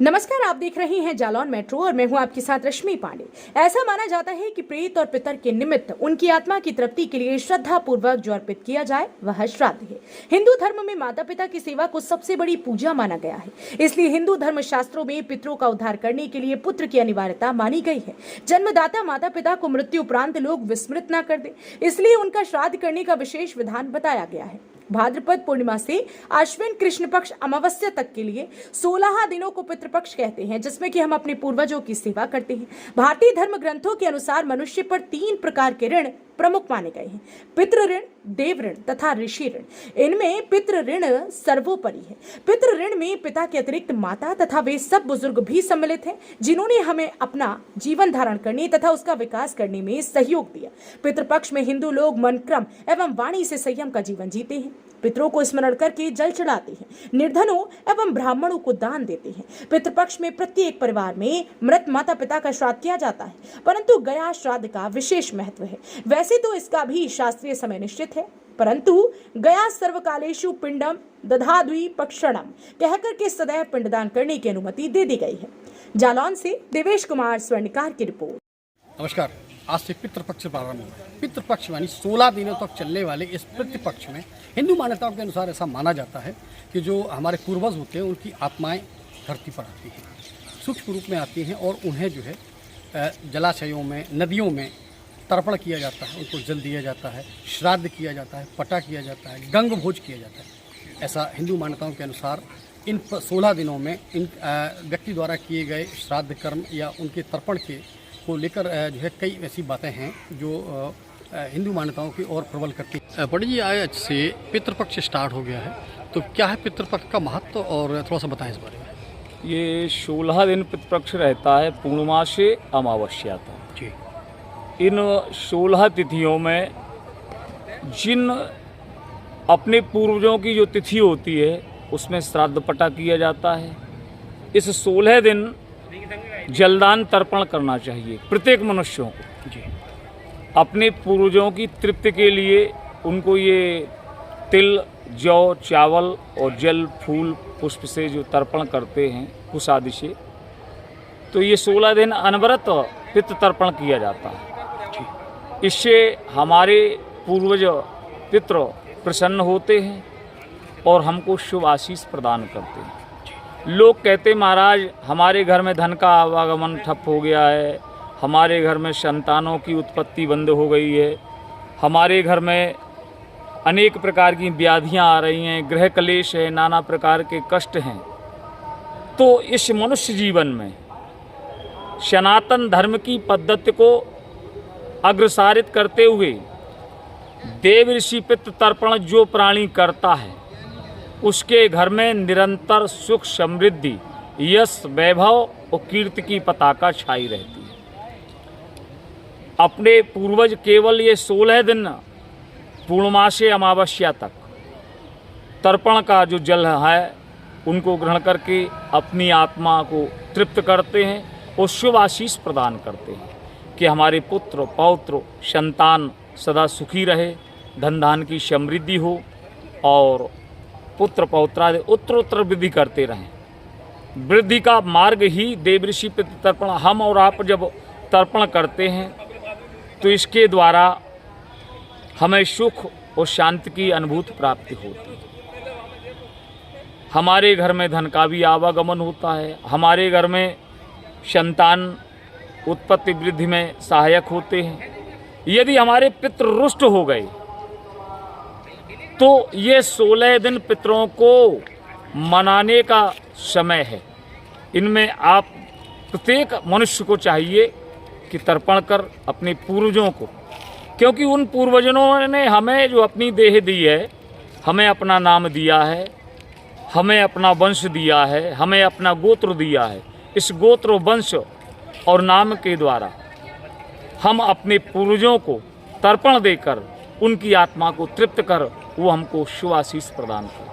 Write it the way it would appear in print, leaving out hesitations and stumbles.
नमस्कार, आप देख रहे हैं जालौन मेट्रो और मैं हूं आपके साथ रश्मि पांडे। ऐसा माना जाता है कि प्रेत और पितर के निमित्त उनकी आत्मा की तृप्ति के लिए श्रद्धा पूर्वक जो अर्पित किया जाए वह श्राद्ध है। हिंदू धर्म में माता पिता की सेवा को सबसे बड़ी पूजा माना गया है। इसलिए हिंदू धर्म शास्त्रों में पितरों का उद्धार करने के लिए पुत्र की अनिवार्यता मानी गई है। जन्मदाता माता पिता को मृत्यु उपरांत लोग विस्मृत न कर दे, इसलिए उनका श्राद्ध करने का विशेष विधान बताया गया है। भाद्रपद पूर्णिमा से अश्विन कृष्ण पक्ष अमावस्या तक के लिए 16 दिनों को पितृपक्ष कहते हैं, जिसमें कि हम अपने पूर्वजों की सेवा करते हैं। भारतीय धर्म ग्रंथों के अनुसार मनुष्य पर 3 प्रकार के ऋण प्रमुख माने गए हैं: पितृ ऋण, देव ऋण तथा ऋषि ऋण। इनमें पितृ ऋण सर्वोपरि है। पितृ ऋण में पिता के अतिरिक्त माता तथा वे सब बुजुर्ग भी सम्मिलित हैं जिन्होंने हमें अपना जीवन धारण करने तथा उसका विकास करने में सहयोग दिया। पितृपक्ष में हिंदू लोग मन, क्रम एवं वाणी से संयम का जीवन जीते हैं। पितरों को स्मरण करके जल चढ़ाते हैं, निर्धनों एवं ब्राह्मणों को दान देते हैं। पितृपक्ष में प्रत्येक परिवार में मृत माता पिता का श्राद्ध किया जाता है, परंतु गया श्राद्ध का विशेष महत्व है। वैसे तो इसका भी शास्त्रीय समय निश्चित है, परंतु गया सर्वकालेषु पिंडम दधाद्वि पक्षणम कहकर के सदैव पिंडदान करने की अनुमति दे दी गई है। जालौन से देवेश कुमार स्वर्णिकार की रिपोर्ट। नमस्कार। आज से पितृपक्ष प्रारंभ हुआ है। पितृपक्ष यानी 16 दिनों तक चलने वाले इस पितृपक्ष में हिंदू मान्यताओं के अनुसार ऐसा माना जाता है कि जो हमारे पूर्वज होते हैं उनकी आत्माएं धरती पर आती हैं, सूक्ष्म रूप में आती हैं और उन्हें जो है जलाशयों में, नदियों में तर्पण किया जाता है, उनको जल दिया जाता है, श्राद्ध किया जाता है, पटा किया जाता है, गंग भोज किया जाता है। ऐसा हिंदू मान्यताओं के अनुसार इन 16 दिनों में इन व्यक्ति द्वारा किए गए श्राद्ध कर्म या उनके तर्पण के को लेकर जो है कई ऐसी बातें हैं जो हिंदू मान्यताओं की ओर प्रबल करती है। पंडित जी, आज से पितृपक्ष स्टार्ट हो गया है, तो क्या है पितृपक्ष का महत्व और थोड़ा सा बताएं इस बारे में। ये 16 दिन पितृपक्ष रहता है, पूर्णिमा से अमावस्या तक जी। इन 16 तिथियों में जिन अपने पूर्वजों की जो तिथि होती है उसमें श्राद्ध पटा किया जाता है। इस 16 दिन जलदान तर्पण करना चाहिए प्रत्येक मनुष्यों को जी। अपने पूर्वजों की तृप्ति के लिए उनको ये तिल, जौ, चावल और जल, फूल, पुष्प से जो तर्पण करते हैं कुश आदि से, तो ये 16 दिन अनवरत पितृ तर्पण किया जाता है। इससे हमारे पूर्वज पितृ प्रसन्न होते हैं और हमको शुभ आशीष प्रदान करते हैं। लोग कहते महाराज हमारे घर में धन का आवागमन ठप हो गया है, हमारे घर में संतानों की उत्पत्ति बंद हो गई है, हमारे घर में अनेक प्रकार की व्याधियां आ रही हैं, गृह कलेश है, नाना प्रकार के कष्ट हैं। तो इस मनुष्य जीवन में सनातन धर्म की पद्धति को अग्रसारित करते हुए देव ऋषि पितृ तर्पण जो प्राणी करता है उसके घर में निरंतर सुख, समृद्धि, यश, वैभव और कीर्ति की पताका छाई रहती है। अपने पूर्वज केवल ये 16 दिन पूर्णिमा से अमावस्या तक तर्पण का जो जल है उनको ग्रहण करके अपनी आत्मा को तृप्त करते हैं और शुभ आशीष प्रदान करते हैं कि हमारे पुत्र, पौत्र, संतान सदा सुखी रहे, धन धान की समृद्धि हो और पुत्र पौत्रादि उत्तर वृद्धि करते रहें। वृद्धि का मार्ग ही देव ऋषि पितृ तर्पण। हम और आप जब तर्पण करते हैं तो इसके द्वारा हमें सुख और शांति की अनुभूति प्राप्ति होती है। हमारे घर में धन का भी आवागमन होता है, हमारे घर में संतान उत्पत्ति वृद्धि में सहायक होते हैं। यदि हमारे पितृ रुष्ट हो गए तो ये 16 दिन पितरों को मनाने का समय है। इनमें आप प्रत्येक मनुष्य को चाहिए कि तर्पण कर अपने पूर्वजों को, क्योंकि उन पूर्वजों ने हमें जो अपनी देह दी है, हमें अपना नाम दिया है, हमें अपना वंश दिया है, हमें अपना गोत्र दिया है। इस गोत्र, वंश और नाम के द्वारा हम अपने पूर्वजों को तर्पण देकर उनकी आत्मा को तृप्त कर वो हमको शुभ आशीष प्रदान कर।